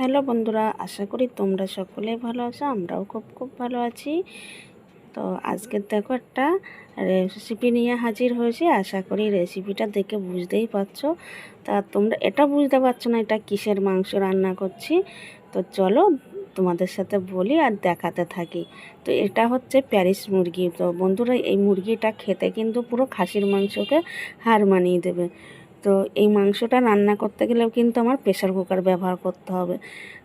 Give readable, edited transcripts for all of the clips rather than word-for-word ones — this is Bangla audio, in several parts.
হ্যালো বন্ধুরা, আশা করি তোমরা সকলেই ভালো আছো। আমরাও খুব খুব ভালো আছি। তো আজকে দেখো একটা রেসিপি নিয়ে হাজির হয়েছি। আশা করি রেসিপিটা দেখে বুঝতেই পারছো। তা তোমরা এটা বুঝতে পারছো না এটা কিসের মাংস রান্না করছি। তো চলো তোমাদের সাথে বলি আর দেখাতে থাকি। তো এটা হচ্ছে প্যারিস মুরগি। তো বন্ধুরা, এই মুরগিটা খেতে কিন্তু পুরো খাসির মাংসকে হার মানিয়ে দেবে। তো এই মাংসটা রান্না করতে গেলেও কিন্তু আমার প্রেসার কুকার ব্যবহার করতে হবে।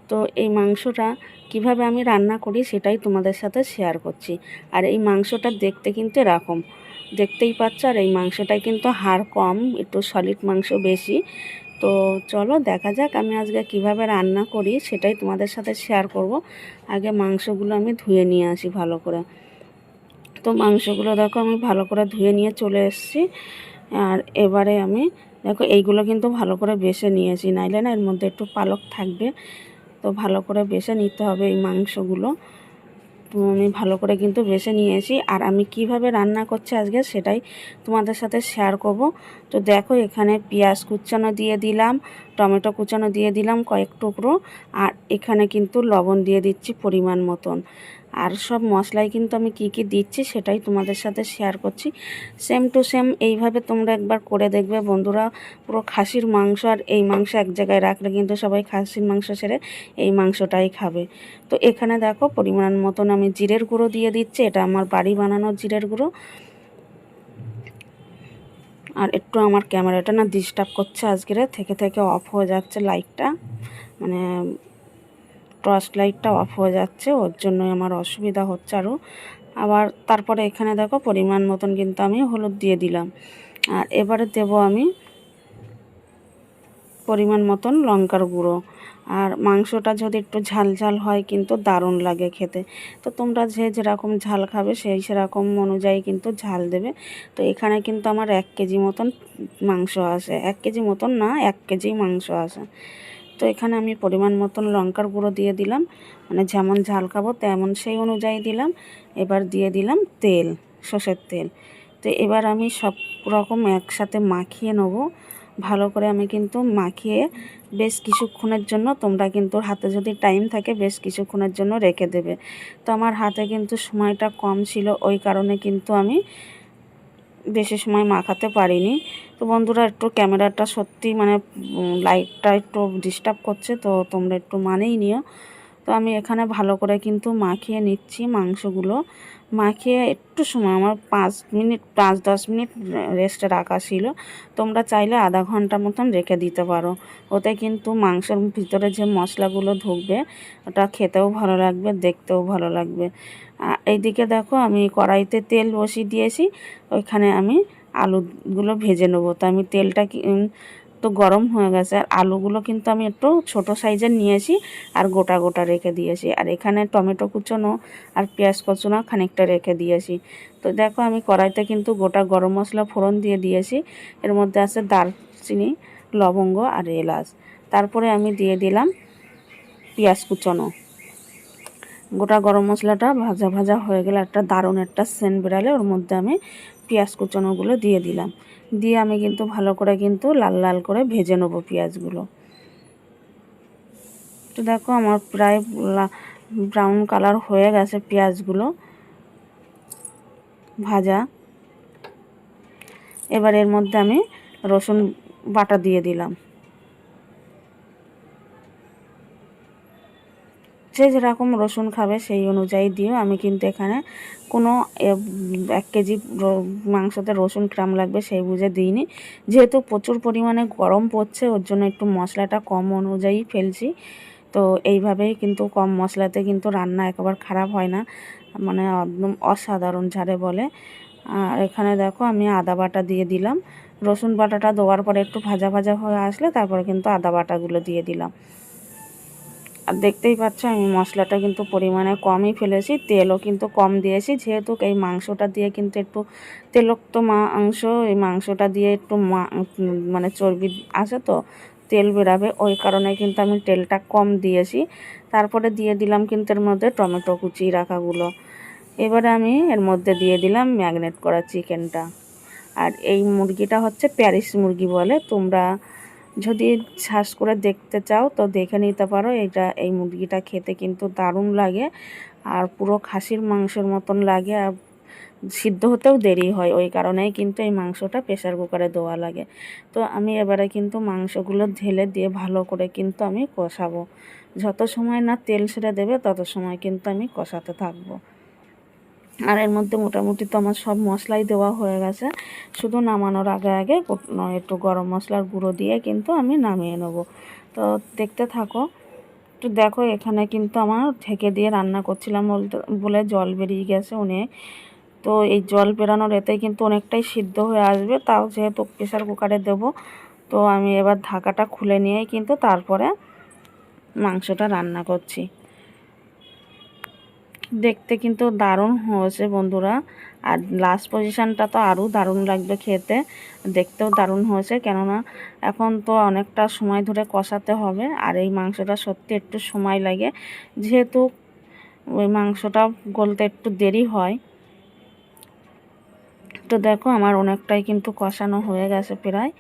তো এই মাংসটা কিভাবে আমি রান্না করি সেটাই তোমাদের সাথে শেয়ার করছি। আর এই মাংসটা দেখতে কিন্তু এরকম দেখতেই পাচ্ছ। আর এই মাংসটায় কিন্তু হাড় কম, একটু সলিড মাংস বেশি। তো চলো দেখা যাক আমি আজকে কিভাবে রান্না করি সেটাই তোমাদের সাথে শেয়ার করব। আগে মাংসগুলো আমি ধুয়ে নিয়ে আসি ভালো করে। তো মাংসগুলো দেখো আমি ভালো করে ধুয়ে নিয়ে চলে এসেছি। আর এবারে আমি দেখো এইগুলো কিন্তু ভালো করে বেছে নিয়েছি, নাইলে না এর মধ্যে একটু পালক থাকবে। তো ভালো করে বেছে নিতে হবে এই মাংসগুলো। তো আমি ভালো করে কিন্তু বেছে নিয়েছি। আর আমি কিভাবে রান্না করছি আজকে সেটাই তোমাদের সাথে শেয়ার করব। তো দেখো এখানে পেঁয়াজ কুচানো দিয়ে দিলাম, টমেটো কুচানো দিয়ে দিলাম কয়েক টুকরো। আর এখানে কিন্তু লবণ দিয়ে দিচ্ছি পরিমাণ মতন। আর সব মশলাই কিন্তু আমি কি কি দিচ্ছি সেটাই তোমাদের সাথে শেয়ার করছি। সেম টু সেম এইভাবে তোমরা একবার করে দেখবে বন্ধুরা। পুরো খাসির মাংস আর এই মাংস এক জায়গায় রাখলে কিন্তু সবাই খাসির মাংস ছেড়ে এই মাংসটাই খাবে। তো এখানে দেখো পরিমাণ মতন আমি জিরের গুঁড়ো দিয়ে দিচ্ছি। এটা আমার বাড়ি বানানো জিরের গুঁড়ো। আর একটু আমার ক্যামেরাটা না ডিস্টার্ব করছে আজকের, থেকে থেকে অফ হয়ে যাচ্ছে লাইটটা, মানে টর্চ লাইটটা অফ হয়ে যাচ্ছে, ওর জন্যই আমার অসুবিধা হচ্ছে আরও। আবার তারপরে এখানে দেখো পরিমাণ মতন কিন্তু আমি হলুদ দিয়ে দিলাম। আর এবারে দেব আমি পরিমাণ মতন লঙ্কার গুঁড়ো। আর মাংসটা যদি একটু ঝাল ঝাল হয় কিন্তু দারুণ লাগে খেতে। তো তোমরা যেরকম ঝাল খাবে সেরকম অনুযায়ী কিন্তু ঝাল দেবে। তো এখানে কিন্তু আমার 1 কেজি মতন মাংস আসে, 1 কেজি মতন না, 1 কেজি মাংস আসে। তো এখানে আমি পরিমাণ মতন লঙ্কার গুঁড়ো দিয়ে দিলাম, মানে যেমন ঝাল খাবো তেমন সেই অনুযায়ী দিলাম। এবার দিয়ে দিলাম তেল, সর্ষের তেল। তো এবার আমি সব রকম একসাথে মাখিয়ে নেবো। ভালো করে আমি কিন্তু মাখিয়ে বেশ কিছুক্ষণের জন্য, তোমরা কিন্তু হাতে যদি টাইম থাকে বেশ কিছুক্ষণের জন্য রেখে দেবে। তো আমার হাতে কিন্তু সময়টা কম ছিল, ওই কারণে কিন্তু আমি বেশি সময় মাখাতে পারিনি। তো বন্ধুরা একটু ক্যামেরাটা সত্যি মানে লাইটটা একটু ডিস্টার্ব করছে, তো তোমরা একটু মানেই নিও। তো আমি এখানে ভালো করে কিন্তু মাখিয়ে নিচ্ছি মাংসগুলো। মাখিয়ে একটু সময় আমার 5 মিনিট 5-10 মিনিট রেস্টে রাখা ছিল। তোমরা চাইলে আধা ঘন্টা মতন রেখে দিতে পারো। ওতে কিন্তু মাংসের ভিতরে যে মশলাগুলো ঢুকবে ওটা খেতেও ভালো লাগবে, দেখতেও ভালো লাগবে। এইদিকে দেখো আমি কড়াইতে তেল বসিয়ে দিয়েছি, ওইখানে আমি আলুগুলো ভেজে নেবো। তো আমি তেলটা তো গরম হয়ে গেছে। আর আলুগুলো কিন্তু আমি একটু ছোট সাইজের নিয়েছি আর গোটা গোটা রেখে দিয়েছি। আর এখানে টমেটো কুচোনো আর পেঁয়াজ কুচোনো খানিকটা রেখে দিয়েছি। তো দেখো আমি কড়াইতে কিন্তু গোটা গরম মশলা ফোড়ন দিয়ে দিয়েছি। এর মধ্যে আছে দারচিনি, লবঙ্গ আর এলাচ। তারপরে আমি দিয়ে দিলাম পেঁয়াজ কুচোনো। গোটা গরম মশলাটা ভাজা ভাজা হয়ে গেলে একটা দারুণ একটা সেন্ট বেরালে ওর মধ্যে আমি পেঁয়াজ কুচোনোগুলো দিয়ে দিলাম। দিয়ে আমি কিন্তু ভালো করে কিন্তু লাল লাল করে ভেজে নেবো পেঁয়াজগুলো। তো দেখো আমার প্রায় ব্রাউন কালার হয়ে গেছে পেঁয়াজগুলো ভাজা। এবার এর মধ্যে আমি রসুন বাটা দিয়ে দিলাম। যে যেরকম রসুন খাবে সেই অনুযায়ী দিও। আমি কিন্তু এখানে কোনো 1 কেজি মাংসতে রসুন কিরম লাগবে সেই বুঝে দিইনি। যেহেতু প্রচুর পরিমাণে গরম পড়ছে ওর জন্য একটু মশলাটা কম অনুযায়ী ফেলছি। তো এইভাবেই কিন্তু কম মশলাতে কিন্তু রান্না একেবারে খারাপ হয় না, মানে একদম অসাধারণ যারে বলে। আর এখানে দেখো আমি আদা বাটা দিয়ে দিলাম। রসুন বাটাটা দেওয়ার পরে একটু ভাজা ভাজা হয়ে আসলে তারপরে কিন্তু আদা বাটাগুলো দিয়ে দিলাম। আর দেখতেই পাচ্ছ আমি মশলাটা কিন্তু পরিমাণে কমই ফেলেছি, তেলও কিন্তু কম দিয়েছি। যেহেতু এই মাংসটা দিয়ে কিন্তু একটু তেলক্ত মাংস, এই মাংসটা দিয়ে একটু মানে চর্বি আছে তো তেল বেরাবে, ওই কারণে কিন্তু আমি তেলটা কম দিয়েছি। তারপরে দিয়ে দিলাম কিন্তু এর মধ্যে টমেটো কুচি রাখাগুলো। এবারে আমি এর মধ্যে দিয়ে দিলাম ম্যাগনেট করা চিকেনটা। আর এই মুরগিটা হচ্ছে প্যারিস মুরগি বলে, তোমরা যদি শ্বাস করে দেখতে চাও তো দেখে নিতে পারো। এই মুরগিটা খেতে কিন্তু দারুণ লাগে আর পুরো খাসির মাংসের মতন লাগে, আর সিদ্ধ হতেও দেরি হয়, ওই কারণেই কিন্তু এই মাংসটা প্রেসার কুকারে দেওয়া লাগে। তো আমি এবারে কিন্তু মাংসগুলো ঢেলে দিয়ে ভালো করে কিন্তু আমি কষাবো। যত সময় না তেল ছেড়ে দেবে তত সময় কিন্তু আমি কষাতে থাকবো। আর এর মধ্যে মোটামুটি তো আমার সব মশলাই দেওয়া হয়ে গেছে, শুধু নামানোর আগে আগে একটু গরম মশলার গুঁড়ো দিয়ে কিন্তু আমি নামিয়ে নেব। তো দেখতে থাকো। তো দেখো এখানে কিন্তু আমার ঢেকে দিয়ে রান্না করছিলাম বলে জল বেরিয়ে গেছে অনেক। তো এই জল বেরানোর এতে কিন্তু অনেকটাই সিদ্ধ হয়ে আসবে, তাও যেহেতু প্রেসার কুকারে দেব, তো আমি এবার ঢাকাটা খুলে নিয়েই কিন্তু তারপরে মাংসটা রান্না করছি। দেখতে কিন্তু দারুণ হয়েছে বন্ধুরা, আর লাস্ট পজিশনটা তো আরও দারুণ লাগবে খেতে, দেখতেও দারুণ হয়েছে। কেননা এখন তো অনেকটা সময় ধরে কষাতে হবে, আর এই মাংসটা সত্যি একটু সময় লাগে, যেহেতু ওই মাংসটা গলতে একটু দেরি হয়। তো দেখো আমার অনেকটাই কিন্তু কষানো হয়ে গেছে প্রায়।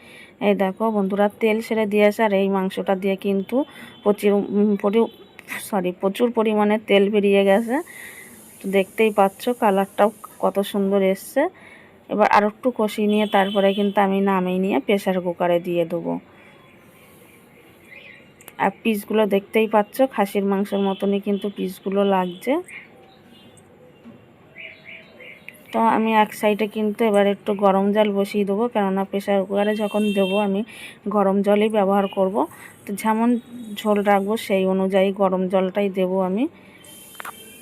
এই দেখো বন্ধুরা তেল ছেড়ে দিয়েছে, আর এই মাংসটা দিয়ে কিন্তু প্রচুর পরিমাণে তেল বেরিয়ে গেছে। তো দেখতেই পাচ্ছ কালারটাও কত সুন্দর এসছে। এবার আর একটু কষিয়ে নিয়ে তারপরে কিন্তু আমি নামিয়ে নিয়ে প্রেসার কুকারে দিয়ে দেবো। আর পিসগুলো দেখতেই পাচ্ছ খাসির মাংসের মতনই কিন্তু পিসগুলো লাগছে। তো আমি এক সাইডে কিন্তু এবার একটু গরম জল বসিয়ে দেবো, কেননা প্রেসার কুকারে যখন দেবো আমি গরম জলই ব্যবহার করব। তো যেমন ঝোল রাখবো সেই অনুযায়ী গরম জলটাই দেব আমি।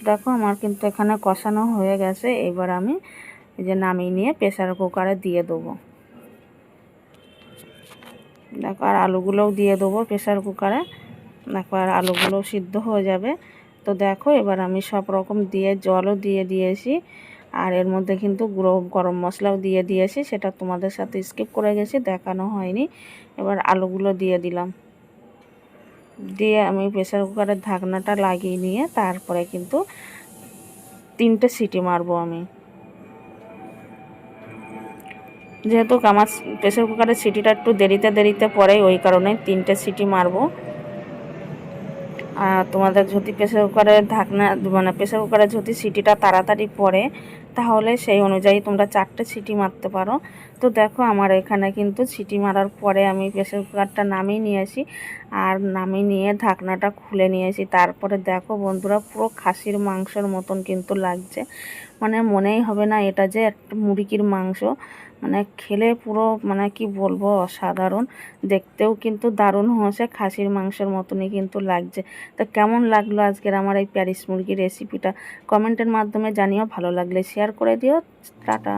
দেখো আমার কিন্তু এখানে কষানো হয়ে গেছে, এবার আমি এই যে নামিয়ে নিয়ে প্রেসার কুকারে দিয়ে দেবো। দেখো আর আলুগুলোও দিয়ে দেবো প্রেসার কুকারে। দেখো আর আলুগুলোও সিদ্ধ হয়ে যাবে। তো দেখো এবার আমি সব রকম দিয়ে জলও দিয়ে দিয়েছি, আর এর মধ্যে কিন্তু গুঁড়ো গরম মশলাও দিয়ে দিয়েছি, সেটা তোমাদের সাথে স্কিপ করে গেছি, দেখানো হয়নি। এবার আলুগুলো দিয়ে দিলাম, দিয়ে আমি প্রেসার কুকারের ঢাকনাটা লাগিয়ে নিয়ে তারপরে কিন্তু 3টে সিটি মারবো আমি। যেহেতু আমার প্রেসার কুকারের সিটিটা একটু দেরিতে পড়ে, ওই কারণে 3টে সিটি মারবো। তোমাদের যদি প্রেসার কুকারের ঢাকনা প্রেসার কুকারের যদি সিটিটা তাড়াতাড়ি পড়ে, তাহলে সেই অনুযায়ী তোমরা 4টে সিটি মারতে পারো। তো দেখো আমার এখানে কিন্তু সিটি মারার পরে আমি প্রেসার কুকারটা নামিয়ে নিয়েছি, আর নামিয়ে নিয়ে ঢাকনাটা খুলে নিয়েছি। তারপরে দেখো বন্ধুরা পুরো খাসির মাংসের মতন কিন্তু লাগছে, মনেই হবে না এটা যে একটা মুরগির মাংস। খেলে পুরো কি বলবো, অসাধারণ। দেখতেও কিন্তু দারুণ হয়েছে, খাসির মাংসের মতনই কিন্তু লাগছে। তো কেমন লাগলো আজকের আমার এই প্যারিস মুরগির রেসিপিটা কমেন্টের মাধ্যমে জানিও, ভালো লাগলে শেয়ার করে দিও। টাটা।